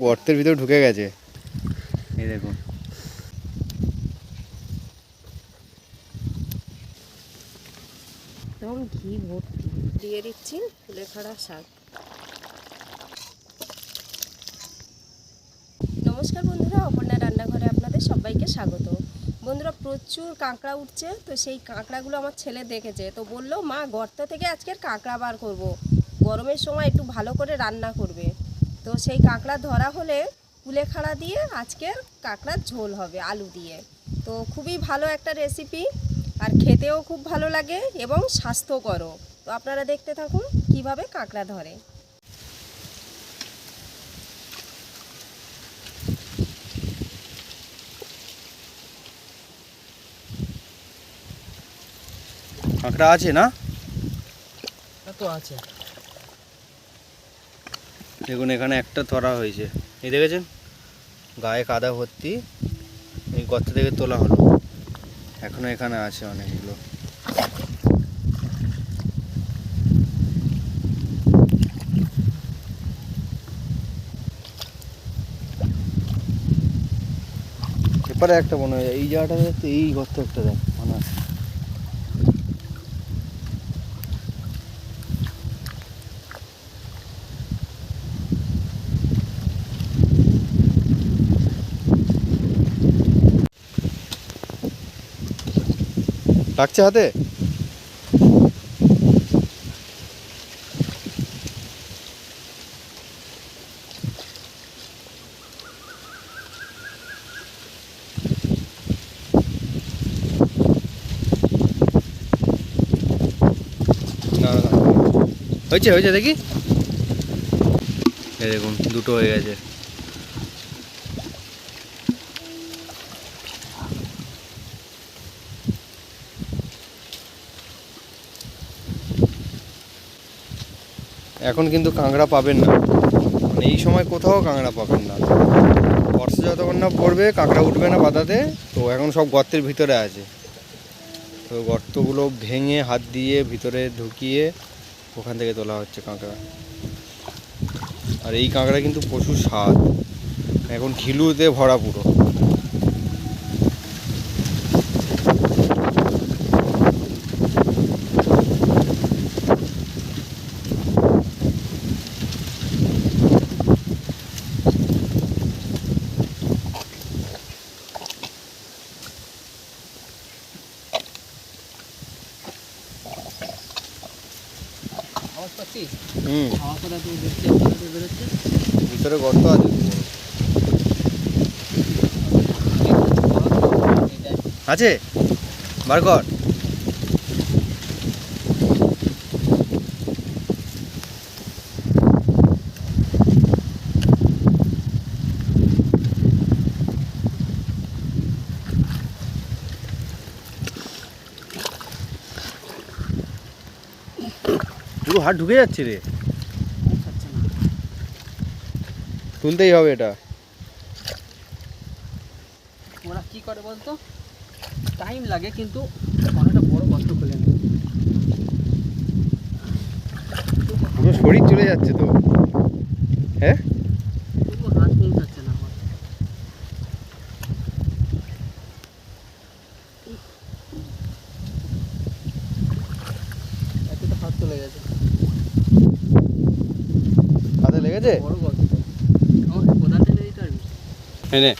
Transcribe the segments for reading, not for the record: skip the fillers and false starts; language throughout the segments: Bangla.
গর্তের ভিতরে ঢুকে গেছে, এই দেখুন। এবং ঘি ভর্তি দিয়ে দিচ্ছি কুলেখাড়া শাক। নমস্কার বন্ধুরা, অপর্ণা রান্নাঘরে আপনাদের সবাইকে স্বাগত। বন্ধুরা, প্রচুর কাঁকড়া উঠছে, তো সেই কাঁকড়াগুলো আমার ছেলে দেখেছে, তো বললো মা গর্ত থেকে আজকের কাঁকড়া বার করব, গরমের সময় একটু ভালো করে রান্না করবে। তো সেই কাঁকড়া ধরা হলে কুলেখাড়া দিয়ে আজকের কাঁকড়ার ঝোল হবে আলু দিয়ে। তো খুবই ভালো একটা রেসিপি, আর খেতেও খুব ভালো লাগে এবং স্বাস্থ্যকরও। তো আপনারা দেখতে থাকুন কিভাবে কাঁকড়া ধরে। কাঁকড়া আছে না? তো আছে, দেখুন এখানে একটা ধরা হয়েছে, এই দেখেছেন গায়ে কাদা ভর্তি, এই গর্ত থেকে তোলা হলো, এখনো এখানে আছে অনেকগুলো। এবারে একটা মনে হয় এই জায়গাটা, এই গর্ত একটা দেখ মনে আছে। লাগছে হাতে? না না, হয়েছে হয়েছে দেখি, এই দেখুন দুটো হয়ে গেছে। এখন কিন্তু কাঁকড়া পাবেন না, মানে এই সময় কোথাও কাঁকড়া পাবেন না। বর্ষা যতক্ষণ না পড়বে কাঁকড়া উঠবে না বাদাতে, তো এখন সব গর্তের ভিতরে আছে। তো গর্তগুলো ভেঙে হাত দিয়ে ভিতরে ঢুকিয়ে ওখান থেকে তোলা হচ্ছে কাঁকড়া। আর এই কাঁকড়া কিন্তু প্রচুর স্বাদ, এখন ঘিলুতে ভরা পুরো। আওয়াজ পাচ্ছিস? আওয়াজ কথা তুই দেখছিস, বেরোচ্ছে ভিতরে গর্ত আছে, আছে বার কর। পুরো হাত ঢুকে যাচ্ছে রে, তুলতেই হবে এটা। ওরা কি করে বলতো, টাইম লাগে, কিন্তু অনেকটা বড় গর্ত খুলে নেয়। পুরো শরীর চলে যাচ্ছে তো, হ্যাঁ তবু হাত পৌঁছাচ্ছে না আমার। এত তো হাত চলে গেছে, হাতে লেগেছে। বড় গর্ত। আমাকে কোদাল টেনে দিতে পারবি? এনে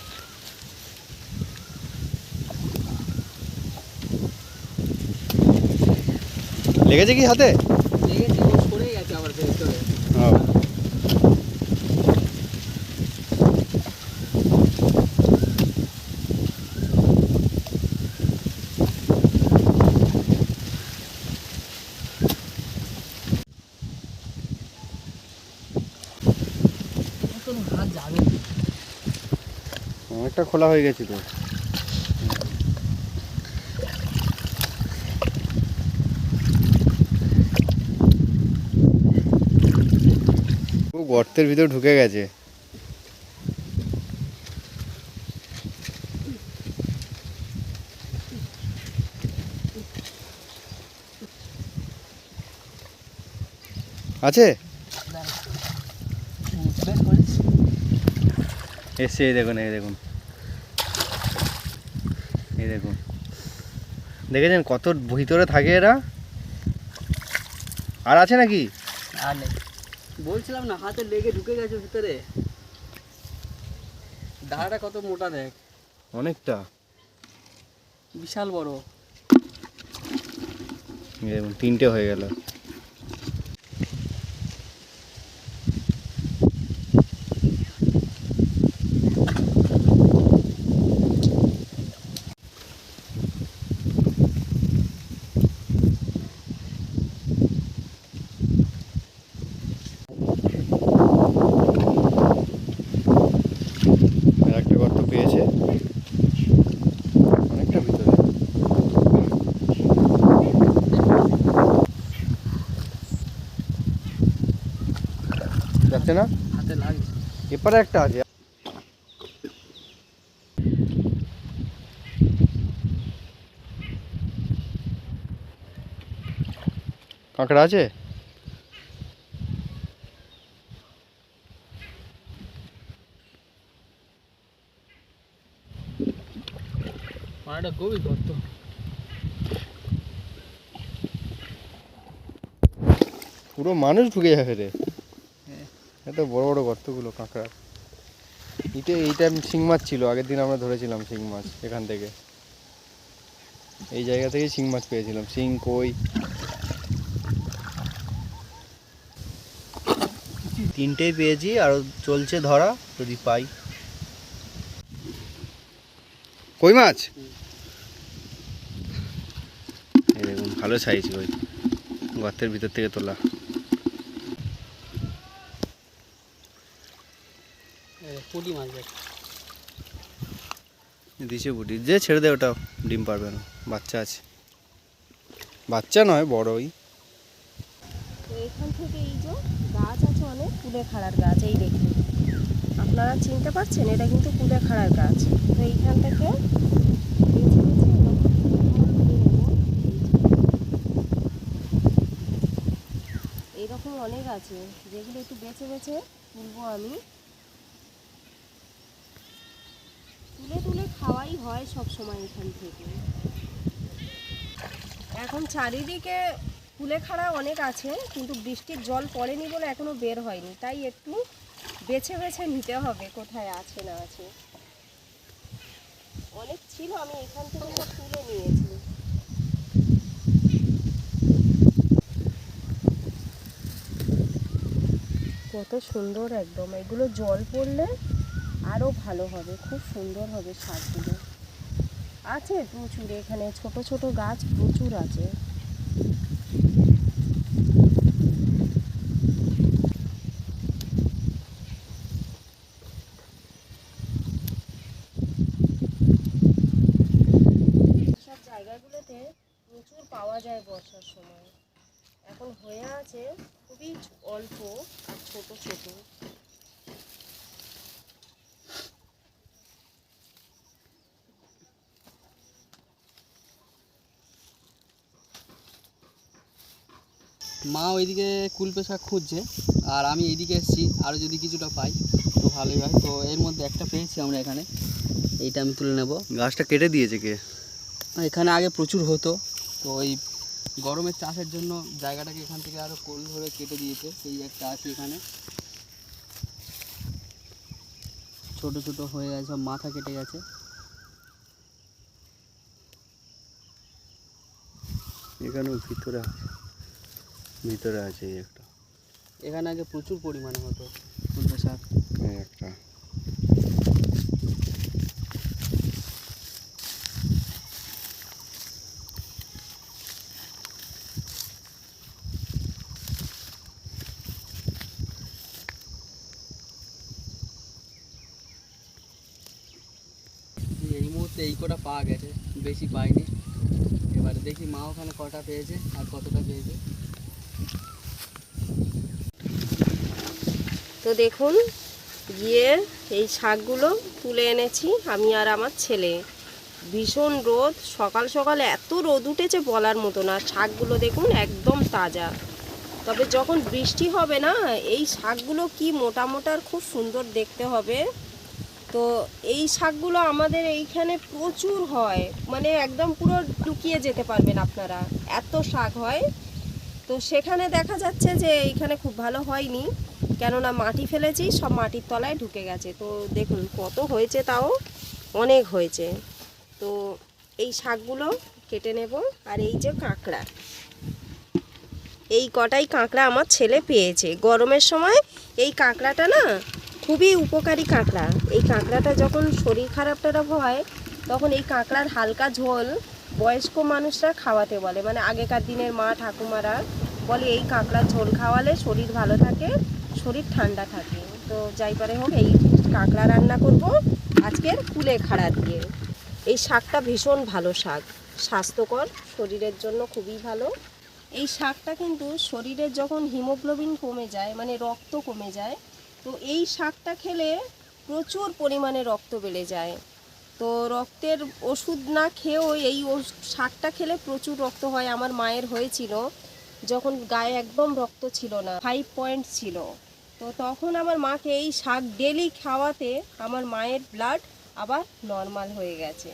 লেগেছে কি হাতে? লেগেছে, ও সরে গেছে আবার ভেতরে। হাত যাবে, অনেকটা খোলা হয়ে গেছে তো। গর্তের ভিতরে ঢুকে গেছে। আছে এসছে, এই দেখুন, এই দেখুন, এই দেখুন, দেখেছেন কত ভিতরে থাকে এরা? আর আছে নাকি? আর নেই, বলছিলাম না হাতে লেগে ঢুকে গেছে ভিতরে। দাঁড়াটা কত মোটা দেখ, অনেকটা, বিশাল বড়। এই দেখুন 3টে হয়ে গেল। আর একটা গর্ত পেয়েছে অনেকটা ভিতরে। যাচ্ছে না, হাতে লাগছে। এপারে একটা আছে। কাঁকড়া আছে? পাড়াটা গভীর গর্ত। পুরো মানুষ ঢুকে যাবে রে, হ্যাঁ। এত বড় বড় গর্তগুলো কাঁকড়ার। এইটা শিং মাছ ছিল, আগের দিন আমরা ধরেছিলাম শিং মাছ এখান থেকে। এই জায়গা থেকে শিং মাছ পেয়েছিলাম, শিং, কই। 3টেই পেয়েছি, আর চলছে ধরা, যদি পাই। কই মাছ, এই দেখুন ভালো সাইজ কই, গর্তের ভিতর থেকে তোলা। পুঁটি মাছ দেখ। দিছে বুটি, যে ছেড়ে দে, ওটা ডিম পারবে না, বাচ্চা আছে। বাচ্চা নয়, বড়ই। তো এখান থেকে এই যে গাছ আছে অনেক, কুলেখাড়ার গাছ, এই দেখুন আপনারা চিনতে পারছেন, এটা কিন্তু কুলেখাড়ার গাছ। তো এইখান থেকে বেছে বেছে এরকম অনেক আছে, যেগুলো একটু বেছে বেছে তুলবো আমি। তুলে তুলে খাওয়াই হয় সব সময় এখান থেকে। এখন চারিদিকে কুলেখাড়া অনেক আছে, কিন্তু বৃষ্টির জল পড়েনি বলে এখনো বের হয়নি, তাই একটু বেছে বেছে নিতে হবে কোথায় আছে না আছে। অনেক ছিল, আমি এখান থেকে সব তুলে নিয়েছি। কত সুন্দর একদম, এগুলো জল পড়লে আরো ভালো হবে, খুব সুন্দর হবে শাকগুলো। আছে প্রচুর, এখানে ছোট ছোট গাছ প্রচুর আছে। সব জায়গাগুলোতে প্রচুর পাওয়া যায় বর্ষার সময়। এখন হয়ে আছে খুবই অল্প আর ছোট ছোট। মা ওইদিকে কুলপে শাক খুঁজছে, আর আমি এইদিকে এসেছি, আরও যদি কিছুটা পাই তো ভালোই হয়। তো এর মধ্যে একটা পেয়েছি আমরা এখানে, এইটা আমি তুলে নেব। গাছটা কেটে দিয়েছে কে? এখানে আগে প্রচুর হতো, তো ওই গরমের চাষের জন্য জায়গাটাকে এখান থেকে আরও কোল ধরে কেটে দিয়েছে। সেই একটা আছে এখানে, ছোট ছোট হয়ে গেছে, সব মাথা কেটে গেছে। এখানেও ভিতরে আছে, ভিতরে আছে এই একটা। এখানে আগে প্রচুর পরিমাণে হতো কুলপে শাক। এই একটা। এই মুহূর্তে এই কটা পাওয়া গেছে, বেশি পাইনি। এবারে দেখি মা ওখানে কটা পেয়েছে আর কতটা পেয়েছে। তো দেখুন, গিয়ে এই শাকগুলো তুলে এনেছি আমি আর আমার ছেলে। ভীষণ রোদ, সকাল সকাল এত রোদ উঠেছে বলার মতো না। শাকগুলো দেখুন একদম তাজা। তবে যখন বৃষ্টি হবে না, এই শাকগুলো কি মোটা মোটা আর খুব সুন্দর দেখতে হবে। তো এই শাকগুলো আমাদের এইখানে প্রচুর হয়, মানে একদম পুরো লুকিয়ে যেতে পারবেন আপনারা, এত শাক হয়। তো সেখানে দেখা যাচ্ছে যে এইখানে খুব ভালো হয়নি, কেননা মাটি ফেলেছি, সব মাটির তলায় ঢুকে গেছে। তো দেখুন কত হয়েছে, তাও অনেক হয়েছে। তো এই শাকগুলো কেটে নেব। আর এই যে কাঁকড়া, এই কটাই কাঁকড়া আমার ছেলে পেয়েছে গরমের সময়। এই কাঁকড়াটা না খুবই উপকারী কাঁকড়া। এই কাঁকড়াটা যখন শরীর খারাপ টারাপ হয়, তখন এই কাঁকড়ার হালকা ঝোল বয়স্ক মানুষরা খাওয়াতে বলে, মানে আগেকার দিনের মা ঠাকুমারা বলে এই কাঁকড়ার ঝোল খাওয়ালে শরীর ভালো থাকে, শরীর ঠান্ডা থাকে। তো যাই পারে হোক, এই কাঁকড়া রান্না করব আজকের কুলেখাড়া দিয়ে। এই শাকটা ভীষণ ভালো শাক, স্বাস্থ্যকর, শরীরের জন্য খুবই ভালো। এই শাকটা কিন্তু শরীরের যখন হিমোগ্লোবিন কমে যায়, মানে রক্ত কমে যায়, তো এই শাকটা খেলে প্রচুর পরিমাণে রক্ত বেড়ে যায়। তো রক্তের ওষুধ না খেয়েও এই শাকটা খেলে প্রচুর রক্ত হয়। আমার মায়ের হয়েছিল, যখন গায়ে একদম রক্ত ছিল না, 5 পয়েন্ট ছিল। তো তখন আমার মাকে এই শাক ডেলি খাওয়াতে আমার মায়ের ব্লাড আবার নর্মাল হয়ে গেছে।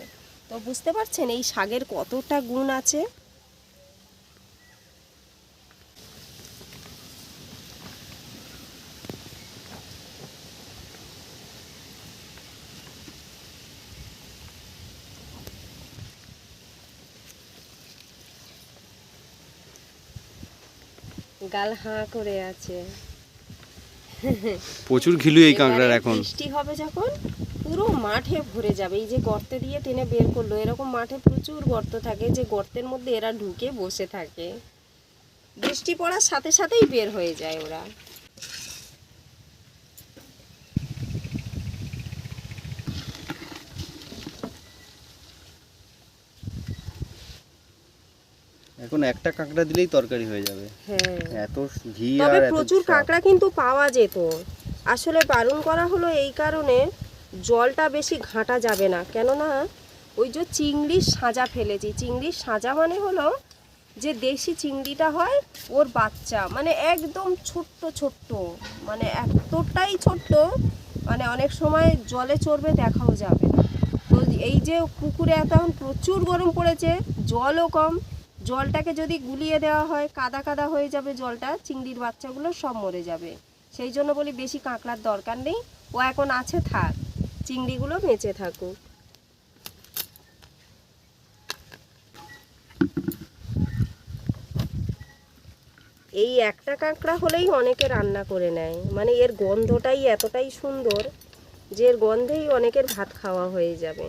তো বুঝতে পারছেন এই শাকের কতটা গুণ আছে। গাল হাঁ করে আছে। প্রচুর ঘিলু এই কাঁকড়ার এবারে এখন। বৃষ্টি হবে যখন, পুরো মাঠে ভরে যাবে। এই যে গর্তে দিয়ে টেনে বের করলো, এরকম মাঠে প্রচুর গর্ত থাকে, যে গর্তের মধ্যে এরা ঢুকে বসে থাকে। বৃষ্টি পড়ার সাথে সাথেই বের হয়ে যায় ওরা। এখন একটা কাঁকড়া দিলেই তরকারি হয়ে যাবে, হ্যাঁ, এত ঘি তবে আর এত প্রচুর স্বাদ। কাঁকড়া কিন্তু পাওয়া যেত। আসলে বারণ করা হলো এই কারণে, জলটা বেশি ঘাঁটা যাবে না, কেননা ওই যে চিংড়ির সাজা ফেলেছি। চিংড়ির সাজা মানে হলো যে দেশি চিংড়িটা হয়, ওর বাচ্চা, মানে একদম ছোট্ট ছোট্ট, মানে এতটাই ছোট্ট, মানে অনেক সময় জলে চড়বে দেখাও যাবে না। তো এই যে পুকুরে এখন প্রচুর গরম পড়েছে, জলও কম, জলটাকে যদি গুলিয়ে দেওয়া হয় কাদা কাদা হয়ে যাবে জলটা, চিংড়ির বাচ্চাগুলো সব মরে যাবে। সেই জন্য বলি বেশি কাঁকড়ার দরকার নেই, ও এখন আছে থাক, চিংড়িগুলো বেঁচে থাকুক। এই একটা কাঁকড়া হলেই অনেকে রান্না করে নেয়, মানে এর গন্ধটাই এতটাই সুন্দর যে এর গন্ধেই অনেকের ভাত খাওয়া হয়ে যাবে।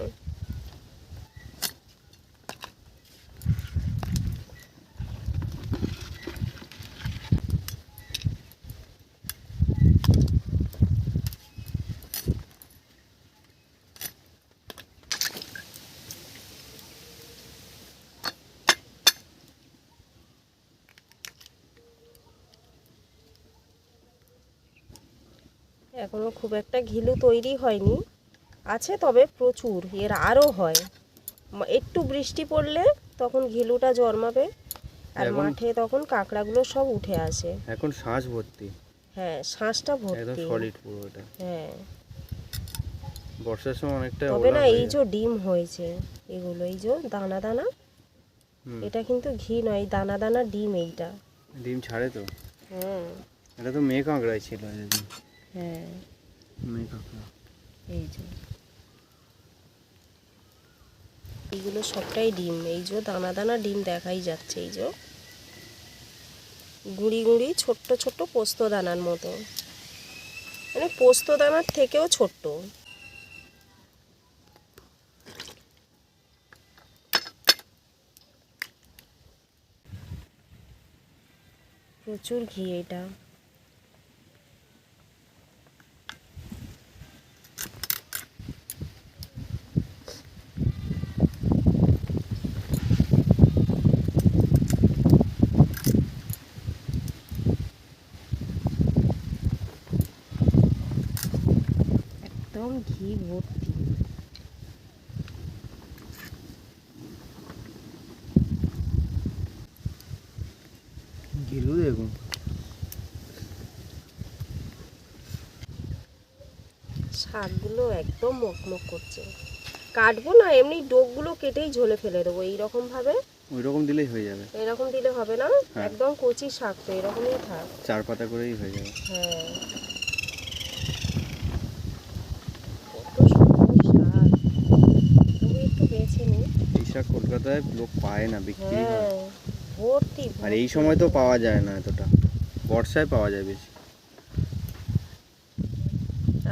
এখনো খুব একটা ঘিলু তৈরি হয়নি, আছে তবে প্রচুর, এর আরও হয়। একটু বৃষ্টি পড়লে তখন ঘিলুটা জন্মাবে, আর মাঠে তখন কাঁকড়াগুলো সব উঠে আসে। এখন শ্বাস ভর্তি, হ্যাঁ, শ্বাসটা একদম ভর্তি। সলিড পুরো এটা। হ্যাঁ, বর্ষার সময় অনেকটা তবে না এই যে ডিম হয়েছে এগুলো, এই যে দানা দানা, এটা কিন্তু ঘি নয়, এই দানা দানা ডিম, এইটা ডিম ছাড়ে তো। হ্যাঁ, এটা তো মেয়ে কাঁকড়াই ছিল এদিন। হ্যাঁ, মেয়ে কাঁকড়া। এই যে এইগুলো সবটাই ডিম, এই যে দানা দানা ডিম দেখাই যাচ্ছে, এই যে গুঁড়ি গুঁড়ি ছোট্ট ছোট্ট পোস্ত দানার মতো, মানে পোস্ত দানার থেকেও ছোট্ট। প্রচুর ঘি এটা। একদম ঘি ভর্তি। ঘিলু দেখুন। শাকগুলো একদম মকমক করছে। কাটবো না, এমনি ডোকগুলো কেটেই ঝোলে ফেলে দেবো এইরকমভাবে। ওই রকম দিলেই হয়ে যাবে। এরকম দিলে হবে না, হ্যাঁ। একদম কচি শাক তো এরকমই থাক। 4 পাতা করেই হয়ে যাবে। হ্যাঁ, কত সুন্দর শাক। তবু একটু বেছে নিই। এই শাক কলকাতায় লোক পায় না, বিক্রি হয়। হ্যাঁ, ভর্তি আর এই ভর্তি। সময় তো পাওয়া যায় না এতটা, বর্ষায় পাওয়া যায় বেশি।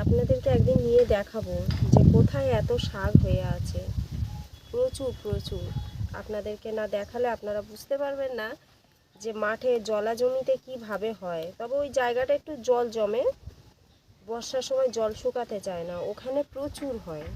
আপনাদেরকে একদিন নিয়ে দেখাবো যে কোথায় এত শাক হয়ে আছে, প্রচুর প্রচুর। আপনাদেরকে না দেখালে আপনারা বুঝতে পারবেন না যে মাঠে জলা জমিতে কিভাবে হয়। তবে ওই জায়গাটা একটু জল জমে, বর্ষার সময় জল শুকাতে চায় না, ওখানে প্রচুর হয়।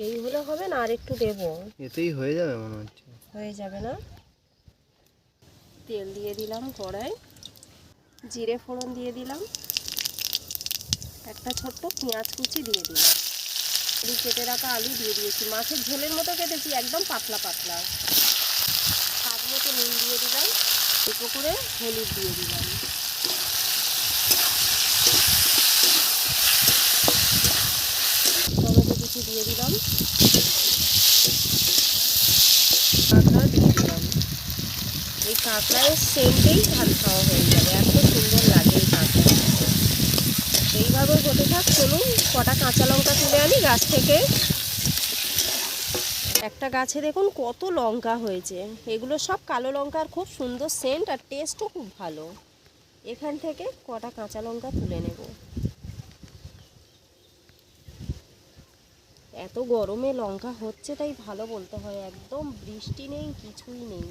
এই হলে হবে না, আর একটু দেবো, এতেই হয়ে যাবে মনে হচ্ছে। হয়ে যাবে না। তেল দিয়ে দিলাম কড়াই, জিরে ফোড়ন দিয়ে দিলাম, একটা ছোট্ট পেঁয়াজ কুচি দিয়ে দিলাম, আলু কেটে রাখা আলু দিয়ে দিয়েছি, মাছের ঝোলের মতো কেটেছি, একদম পাতলা পাতলা। স্বাদ মতো নুন দিয়ে দিলাম, অল্প করে হলুদ দিয়ে দিলাম, টমেটো কুচি দিয়ে দিলাম, কাঁকড়া দিয়ে দিলাম। এই কাঁকড়ার সেন্টেই ভাত খাওয়া হয়ে যাবে, এত সুন্দর লাগে এই কাঁকড়া। এইভাবে হতে থাক, চলুন কটা কাঁচা লঙ্কা তুলে আনি গাছ থেকে। একটা গাছে দেখুন কত লঙ্কা হয়েছে, এগুলো সব কালো লঙ্কার, খুব সুন্দর সেন্ট আর টেস্টও খুব ভালো। এখান থেকে কটা কাঁচা লঙ্কা তুলে নেব। এত গরমে লঙ্কা হচ্ছে তাই ভালো বলতে হয়, একদম বৃষ্টি নেই, কিছুই নেই।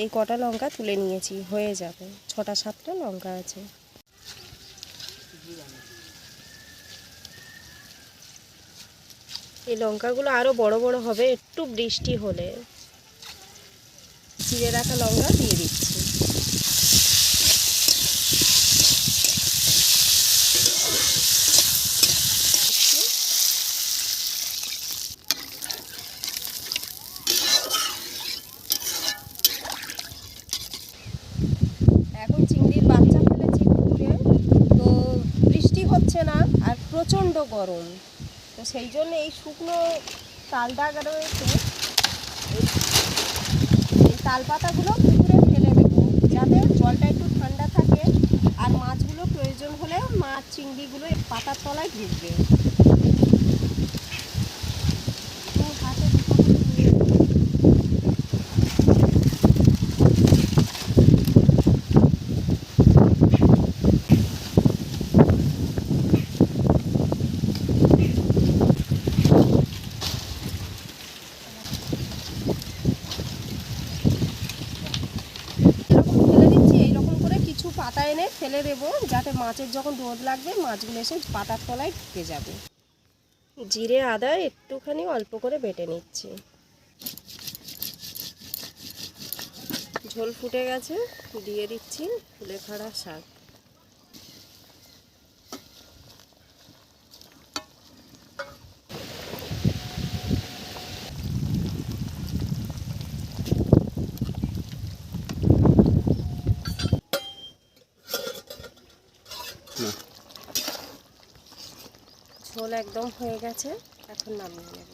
এই কটা লঙ্কা তুলে নিয়েছি, হয়ে যাবে, 6টা 7টা লঙ্কা আছে। এই লঙ্কাগুলো আরো বড় বড় হবে একটু বৃষ্টি হলে। চিড়ে রাখা লঙ্কা দিয়ে দিচ্ছি। এখন চিংড়ির বাচ্চা ফেলেছি পুকুরে, তো বৃষ্টি হচ্ছে না আর প্রচণ্ড গরম, তো সেই জন্য এই শুকনো তাল ডাগা রয়েছে, এই তাল পাতাগুলো পুকুরে ফেলে দেবো যাতে জলটা একটু ঠান্ডা থাকে, আর মাছগুলো প্রয়োজন হলে মাছ চিংড়িগুলো পাতার তলায় ঢুকবে। তো হাতে দুটো করে নিয়ে পাতা এনে ফেলে দেবো যাতে মাছের যখন রোদ লাগবে মাছগুলো এসে পাতার তলায় ঢুকে যাবে। জিরে আদা একটুখানি অল্প করে বেটে নিচ্ছি। ঝোল ফুটে গেছে, দিয়ে দিচ্ছি কুলেখাড়া শাক। ঝোল একদম হয়ে গেছে, এখন নামিয়ে নেব।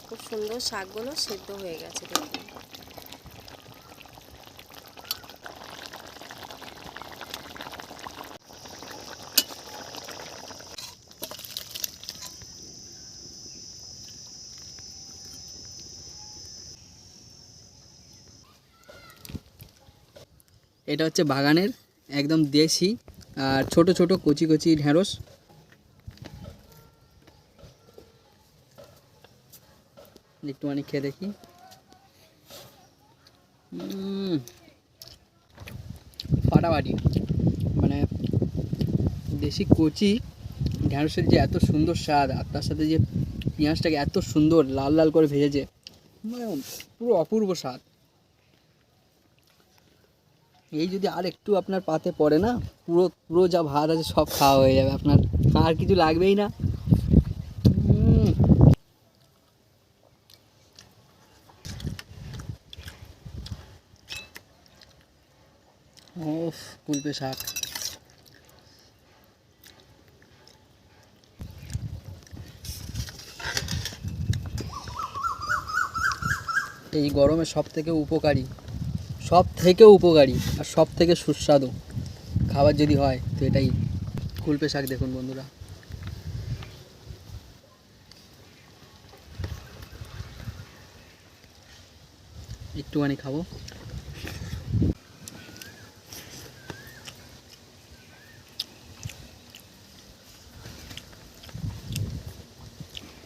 খুব সুন্দর শাকগুলো সেদ্ধ হয়ে গেছে দেখুন। এটা হচ্ছে বাগানের একদম দেশি আর ছোট ছোট কচি কচি ঢেঁড়স। একটুখানি খেয়ে দেখি। ফাটাফাটি, মানে দেশি কচি ঢ্যাঁড়সের যে এত সুন্দর স্বাদ আর তার সাথে যে পেঁয়াজটাকে এত সুন্দর লাল লাল করে ভেজেছে, মানে পুরো অপূর্ব স্বাদ। এই যদি আর একটু আপনার পাতে পড়ে না, পুরো পুরো যা ভাত আছে সব খাওয়া হয়ে যাবে আপনার, আর কিছু লাগবেই না। ওফ, কুলপে শাক। এই গরমে সব থেকে উপকারী আর সব থেকে সুস্বাদু খাবার যদি হয় তো এটাই কুলপে শাক। দেখুন বন্ধুরা, একটুখানি খাবো।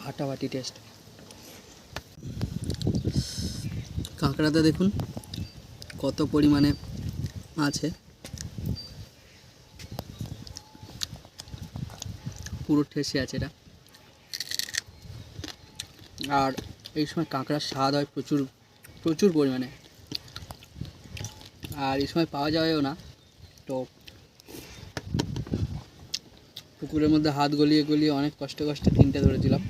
ফাটাফাটি টেস্ট। কাঁকড়াটা দেখুন কত পরিমাণে আছে, পুরো ঠেসে আছে এটা। আর এই সময় কাঁকড়ার স্বাদ হয় প্রচুর প্রচুর পরিমাণে, আর এই সময় পাওয়া যাবেও না। তো পুকুরের মধ্যে হাত গলিয়ে গলিয়ে অনেক কষ্টে কষ্টে 3টে ধরেছিলাম।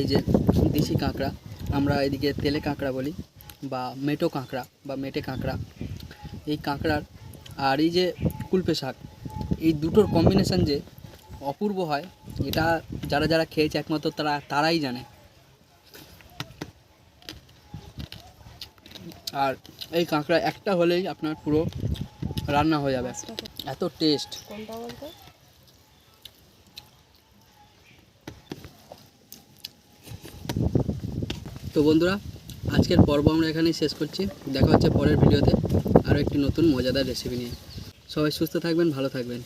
এই যে দেশি কাঁকড়া, আমরা এদিকে তেলে কাঁকড়া বলি বা মেটো কাঁকড়া বা মেটে কাঁকড়া, এই কাঁকড়ার আর এই যে কুলপে শাক, এই দুটোর কম্বিনেশন যে অপূর্ব হয়, এটা যারা যারা খেয়েছে একমাত্র তারাই জানে। আর এই কাঁকড়া একটা হলেই আপনার পুরো রান্না হয়ে যাবে, এত টেস্ট। কোনটা বলতো? তো বন্ধুরা, আজকের পর্ব আমরা এখানেই শেষ করছি। দেখা হচ্ছে পরের ভিডিওতে আরও একটি নতুন মজাদার রেসিপি নিয়ে। সবাই সুস্থ থাকবেন, ভালো থাকবেন।